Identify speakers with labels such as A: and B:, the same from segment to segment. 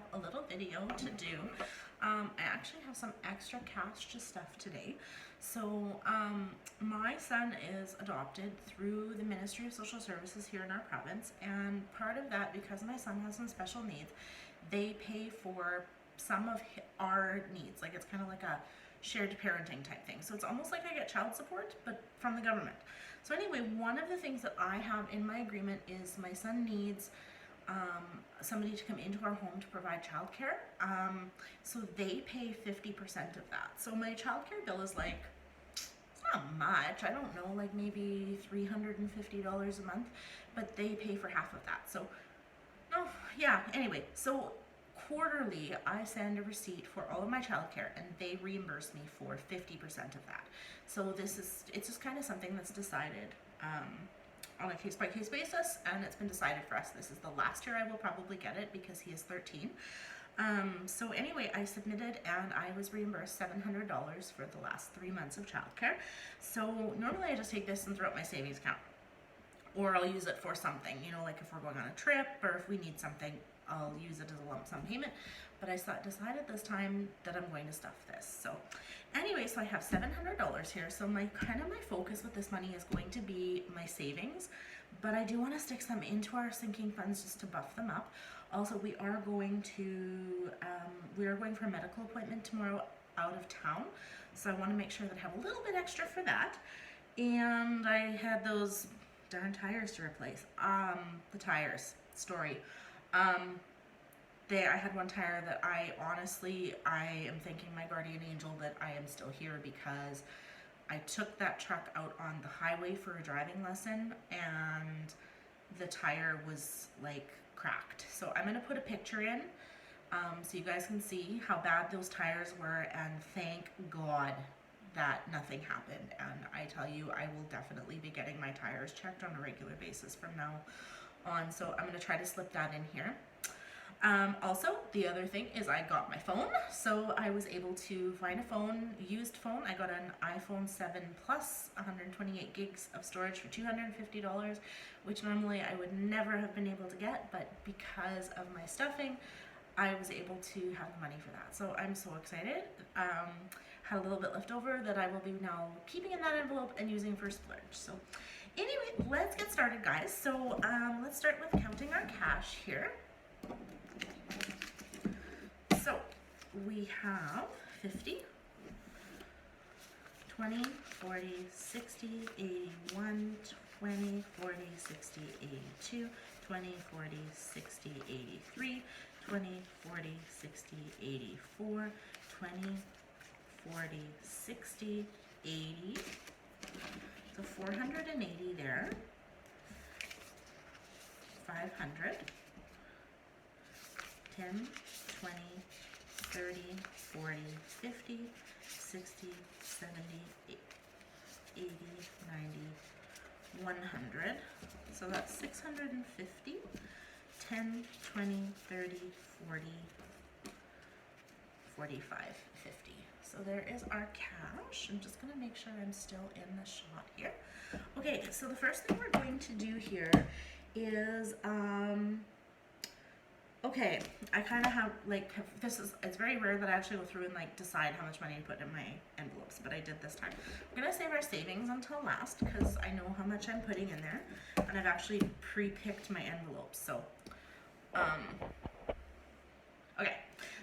A: have a little video to do. I actually have some extra cash stuff today. So my son is adopted through the Ministry of Social Services here in our province, and part of that, because my son has some special needs, they pay for some of our needs. Like, it's kind of like a shared parenting type thing. So it's almost like I get child support, but from the government. So anyway, one of the things that I have in my agreement is my son needs somebody to come into our home to provide childcare. So they pay 50% of that. So my childcare bill is like, it's not much. I don't know, like maybe $350 a month, but they pay for half of that. So, no, yeah, anyway, so quarterly I send a receipt for all of my childcare and they reimburse me for 50% of that. So it's just kind of something that's decided on a case-by-case basis, and it's been decided for us. This is the last year I will probably get it because he is 13. So anyway, I submitted and I was reimbursed $700 for the last 3 months of childcare. So normally I just take this and throw it in my savings account, or I'll use it for something, you know, like if we're going on a trip or if we need something, I'll use it as a lump sum payment. But I decided this time that I'm going to stuff this. So anyway, so I have $700 here. So my focus with this money is going to be my savings, but I do want to stick some into our sinking funds just to buff them up. Also, we are going for a medical appointment tomorrow out of town. So I want to make sure that I have a little bit extra for that. And I had those darn tires to replace. The tires story. I had one tire that I am thanking my guardian angel that I am still here, because I took that truck out on the highway for a driving lesson and the tire was like cracked. So I'm going to put a picture in so you guys can see how bad those tires were, and thank God that nothing happened. And I tell you, I will definitely be getting my tires checked on a regular basis from now on. So I'm going to try to slip that in here. Also, the other thing is I got my phone. So I was able to find a used phone. I got an iPhone 7 Plus, 128 gigs of storage for $250, which normally I would never have been able to get, but because of my stuffing, I was able to have the money for that. So I'm so excited. Had a little bit left over that I will be now keeping in that envelope and using for Splurge. So anyway, let's get started, guys. So let's start with counting our cash here. So we have 50, 20, 40, 60, 81, 20, 40, 60, 82, 20, 40, 60, 83, 20, 40, 60, 84, 20, 40, 60, 80, so 480 there, 500, 10, 20, 30, 40, 50, 60, 70, 80, 90, 100, so that's 650, 10, 20, 30, 40, 45, 50. So there is our cash. I'm just going to make sure I'm still in the shot here. Okay, so the first thing we're going to do here is, okay, I kind of have, like, it's very rare that I actually go through and, like, decide how much money to put in my envelopes, but I did this time. We're going to save our savings until last, because I know how much I'm putting in there, and I've actually pre-picked my envelopes, so, okay.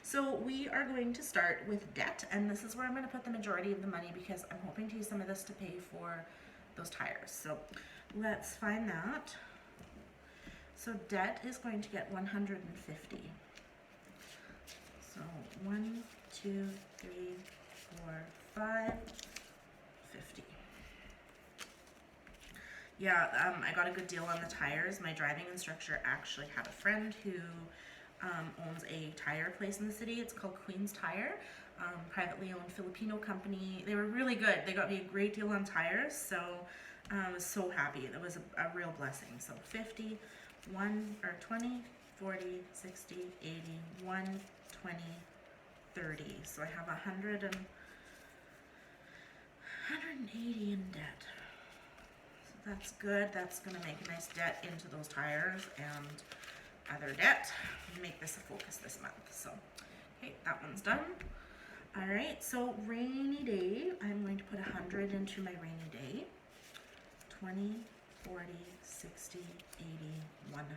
A: So we are going to start with debt, and this is where I'm going to put the majority of the money, because I'm hoping to use some of this to pay for those tires. So let's find that. So debt is going to get 150. So 1, 2, 3, 4, 5, 50. Yeah, I got a good deal on the tires. My driving instructor actually had a friend who owns a tire place in the city. It's called Queen's Tire, privately owned Filipino company. They were really good. They got me a great deal on tires, so I was so happy. That was a real blessing. So 50, 20, 40, 60, 80, 1, 20, 30. So I have 180 in debt. So that's good. That's going to make a nice debt into those tires, and other debt. Make this a focus this month. So, okay, that one's done. All right, so rainy day, I'm going to put 100 into my rainy day. 20, 40, 60, 80, 100.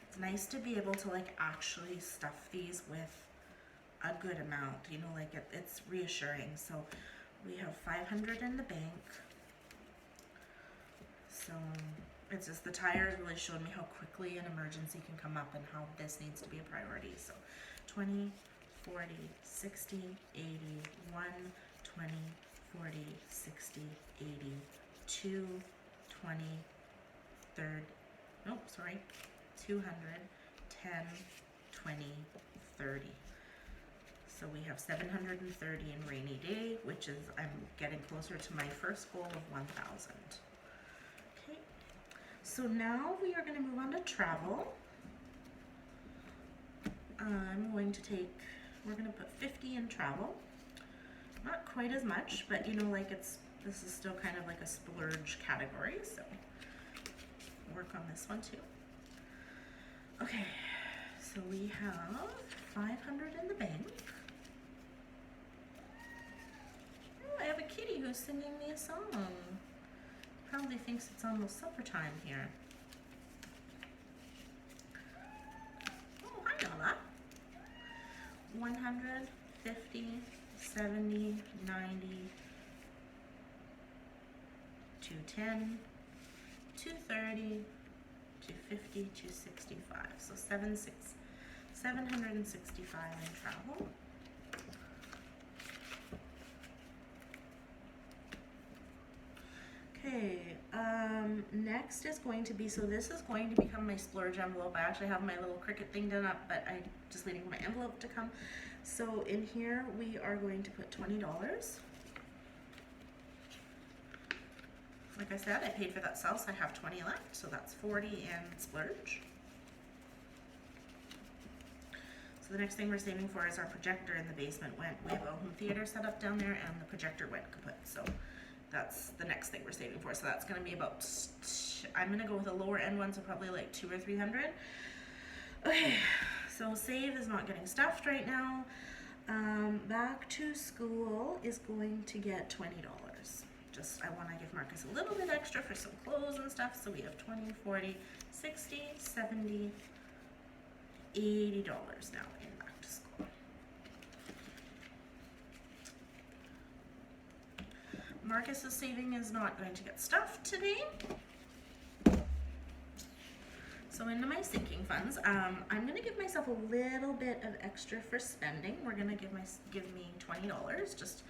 A: It's nice to be able to like actually stuff these with a good amount, you know, like it's reassuring. So we have 500 in the bank. So it's just the tires really showed me how quickly an emergency can come up and how this needs to be a priority. So 20, 40, 60, 80, 1, 20, 40, 60, 80, 2, 20, 30, no, sorry, 200, 10, 20, 30. So we have 730 in rainy day, which is, I'm getting closer to my first goal of 1,000. Okay, so now we are going to move on to travel. I'm going to take, we're going to put 50 in travel. Not quite as much, but you know, like this is still kind of like a splurge category, so work on this one too. Okay, so we have 500 in the bank. Oh, I have a kitty who's singing me a song. Probably thinks it's almost supper time here. Oh, hi Nala. 100, 50, 70, 90, 210, 230, 250, 265. So 765 in travel. Okay, next is going to be, so this is going to become my splurge envelope. I actually have my little Cricut thing done up, but I'm just waiting for my envelope to come. So in here we are going to put $20. Like I said, I paid for that sale, so I have 20 left, so that's 40 in splurge. So the next thing we're saving for is our projector in the basement. We have a home theater set up down there, and the projector went kaput. So that's the next thing we're saving for. So that's going to be about, I'm going to go with a lower end one, so probably like 200 or 300. Okay, so save is not getting stuffed right now. Back to school is going to get $20. Just, I want to give Marcus a little bit extra for some clothes and stuff, so we have 20, 40, 60, 70, $80 now in back to school. Marcus's saving is not going to get stuffed today. So into my sinking funds, I'm going to give myself a little bit of extra for spending. We're going to give me $20 just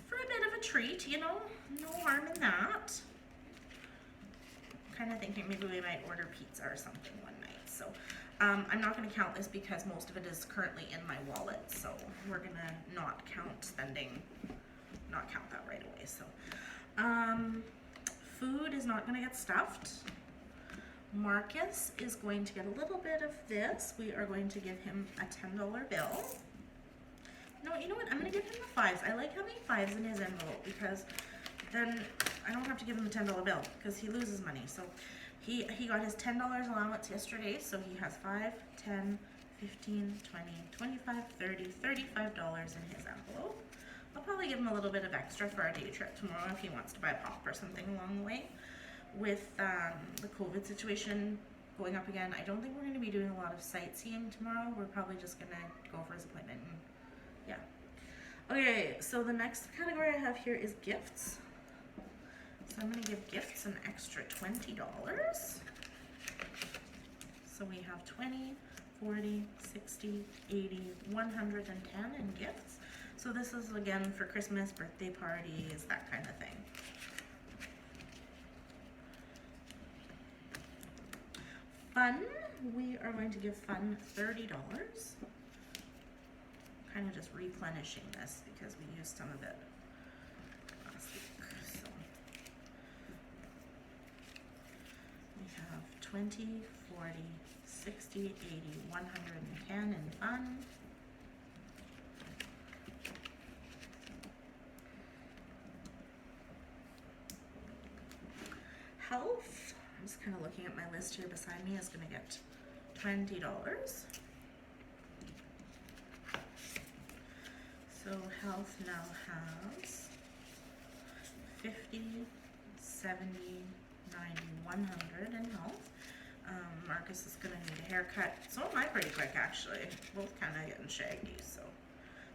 A: for a bit of a treat, you know, no harm in that. Kind of thinking maybe we might order pizza or something one night. So I'm not going to count this because most of it is currently in my wallet. So we're going to not count spending, not count that right away. So food is not going to get stuffed. Marcus is going to get a little bit of this. We are going to give him a $10 bill. No, you know what? I'm going to give him the fives. I like having fives in his envelope because then I don't have to give him a $10 bill because he loses money. So he got his $10 allowance yesterday, so he has 5, 10, 15, 20, 25, 30, $35 in his envelope. I'll probably give him a little bit of extra for our day trip tomorrow if he wants to buy a pop or something along the way. With the COVID situation going up again, I don't think we're going to be doing a lot of sightseeing tomorrow. We're probably just going to go for his appointment. And, yeah. Okay, so the next category I have here is gifts. So I'm going to give gifts an extra $20. So we have 20, 40, 60, 80, 110 in gifts. So this is again for Christmas, birthday parties, that kind of thing. Fun, we are going to give fun $30. Kind of just replenishing this because we used some of it last week. So we have 20, 40, 60, 80, 110 in fun. Health, I'm just kind of looking at my list here beside me, is going to get $20. So health now has 50, 70, 90, 100 in health. Marcus is gonna need a haircut. So am I pretty quick actually. Both kind of getting shaggy, so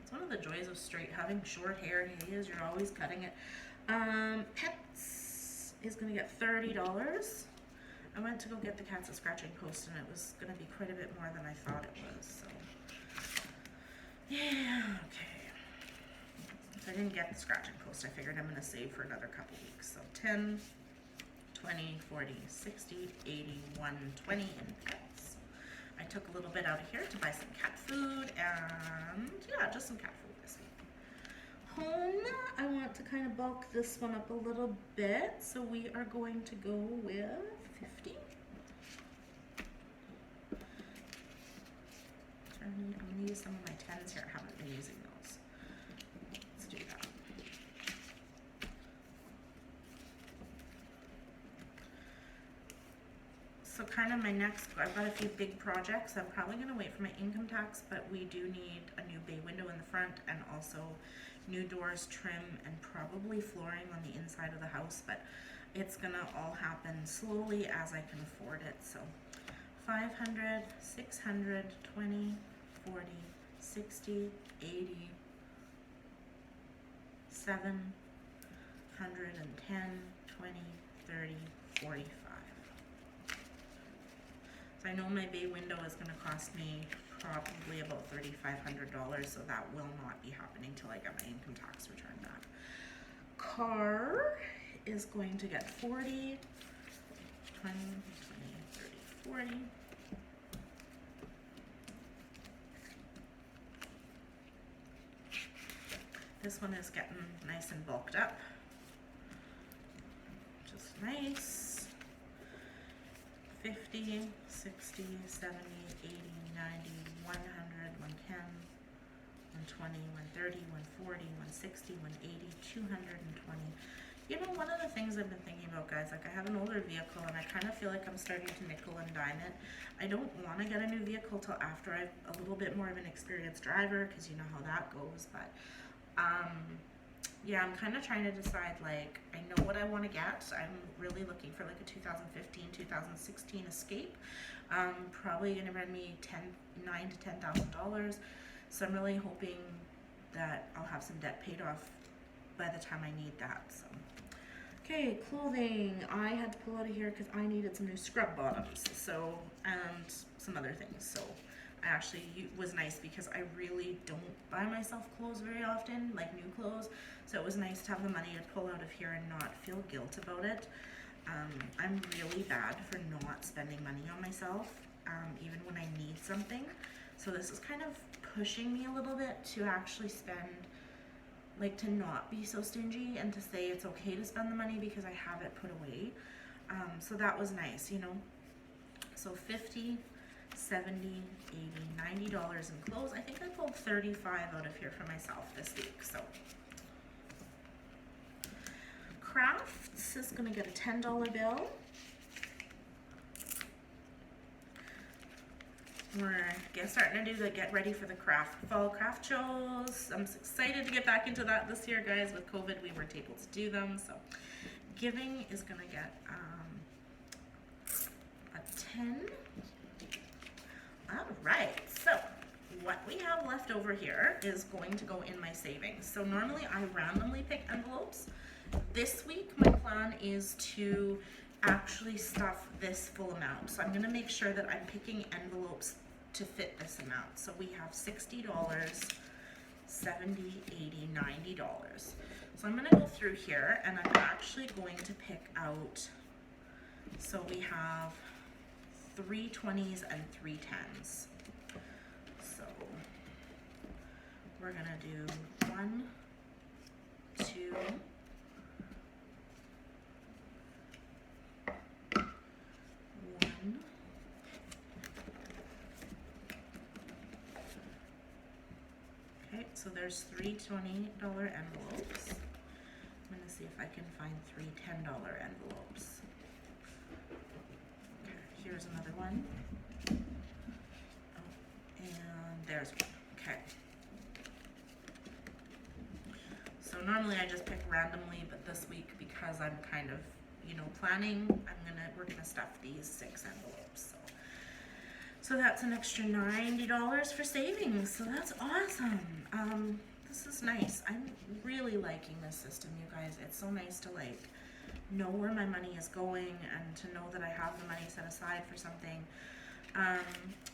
A: it's one of the joys of having short hair. Is you're always cutting it. Pets is gonna get $30. I went to go get the cats a scratching post and it was gonna be quite a bit more than I thought it was. So yeah, okay. If I didn't get the scratching post, I figured I'm gonna save for another couple weeks. So 10, 20, 40, 60, 80, 120 in pets. I took a little bit out of here to buy some cat food and yeah, just some cat food this week. Home, I want to kind of bulk this one up a little bit, so we are going to go with 50. I'm going to use some of my 10s here. I haven't been using those. Let's do that. So kind of my next, I've got a few big projects. I'm probably going to wait for my income tax, but we do need a new bay window in the front and also new doors, trim, and probably flooring on the inside of the house, but it's going to all happen slowly as I can afford it. So 500, 600, 20, 40, 60, 80, 7, 110, 20, 30, 45. So I know my bay window is going to cost me probably about $3,500, so that will not be happening till I get my income tax return back. Car is going to get 40, 20, 20, 30, 40. This one is getting nice and bulked up. Just nice. 50, 60, 70, 80, 90, 100, 110, 120, 130, 140, 160, 180, 220. You know, one of the things I've been thinking about, guys, like I have an older vehicle and I kind of feel like I'm starting to nickel and dime it. I don't want to get a new vehicle till after I'm a little bit more of an experienced driver, because you know how that goes, but yeah, I'm kind of trying to decide, like, I know what I want to get. I'm really looking for like a 2015, 2016 Escape. Probably going to run me $9,000 to $10,000. So I'm really hoping that I'll have some debt paid off by the time I need that. So, okay, clothing. I had to pull out of here because I needed some new scrub bottoms. So, and some other things. So actually was nice because I really don't buy myself clothes very often, like new clothes, so it was nice to have the money to pull out of here and not feel guilt about it. I'm really bad for not spending money on myself, even when I need something, so this is kind of pushing me a little bit to actually spend, like to not be so stingy and to say it's okay to spend the money because I have it put away. So that was nice, you know. So 50, 70, 80, $90 in clothes. I think I pulled $35 out of here for myself this week. So crafts is going to get a $10 bill. We're starting to do the get ready for the fall craft shows. I'm so excited to get back into that this year, guys. With COVID, we weren't able to do them. So giving is going to get a 10. All right, so what we have left over here is going to go in my savings. So normally I randomly pick envelopes. This week my plan is to actually stuff this full amount. So I'm going to make sure that I'm picking envelopes to fit this amount. So we have $60, $70, $80, $90. So I'm going to go through here and I'm actually going to pick out, so we have 3 20s and 3 10s. So we're gonna do 1, 2, 1, okay, so there's 3 $20 envelopes. I'm gonna see if I can find 3 $10 envelopes. Here's another one. there's one. Okay. So normally I just pick randomly, but this week, because I'm kind of, you know, planning, we're gonna stuff these 6 envelopes. So that's an extra $90 for savings. So that's awesome. This is nice. I'm really liking this system, you guys. It's so nice to like know where my money is going and to know that I have the money set aside for something.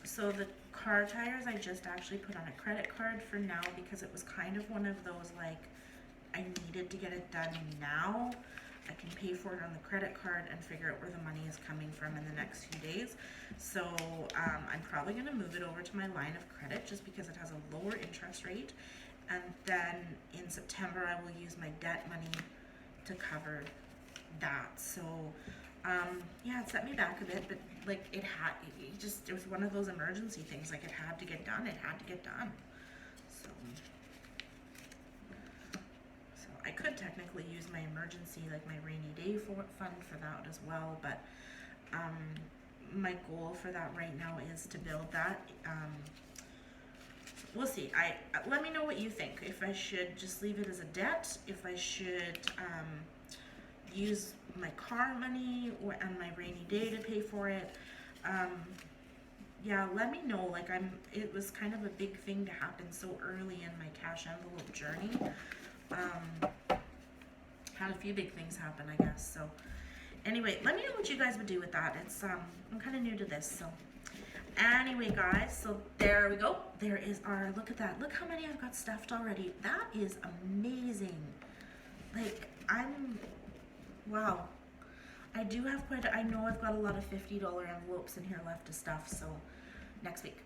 A: So the car tires I just actually put on a credit card for now, because it was kind of one of those like I needed to get it done now. I can pay for it on the credit card and figure out where the money is coming from in the next few days. So I'm probably going to move it over to my line of credit just because it has a lower interest rate. And then in September I will use my debt money to cover that. So yeah, it set me back a bit, but like it was one of those emergency things. Like it had to get done. So I could technically use my emergency, like my rainy day fund for that as well, but my goal for that right now is to build that. We'll see. Let me know what you think. If I should just leave it as a debt, if I should use my car money and my rainy day to pay for it. Yeah, let me know. Like it was kind of a big thing to happen so early in my cash envelope journey. Had a few big things happen, I guess. So anyway, let me know what you guys would do with that. It's I'm kind of new to this, so anyway, guys, so there we go. There is our, look at that. Look how many I've got stuffed already. That is amazing. Like wow. I do have I know I've got a lot of $50 envelopes in here left to stuff, so next week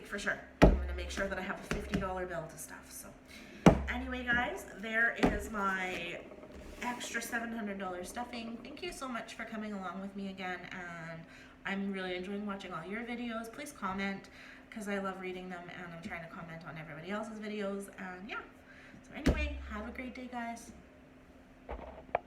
A: for sure. I'm gonna make sure that I have a $50 bill to stuff. So anyway, guys, there is my extra $700 stuffing. Thank you so much for coming along with me again, and I'm really enjoying watching all your videos. Please comment, because I love reading them, and I'm trying to comment on everybody else's videos, and yeah. So anyway, have a great day, guys.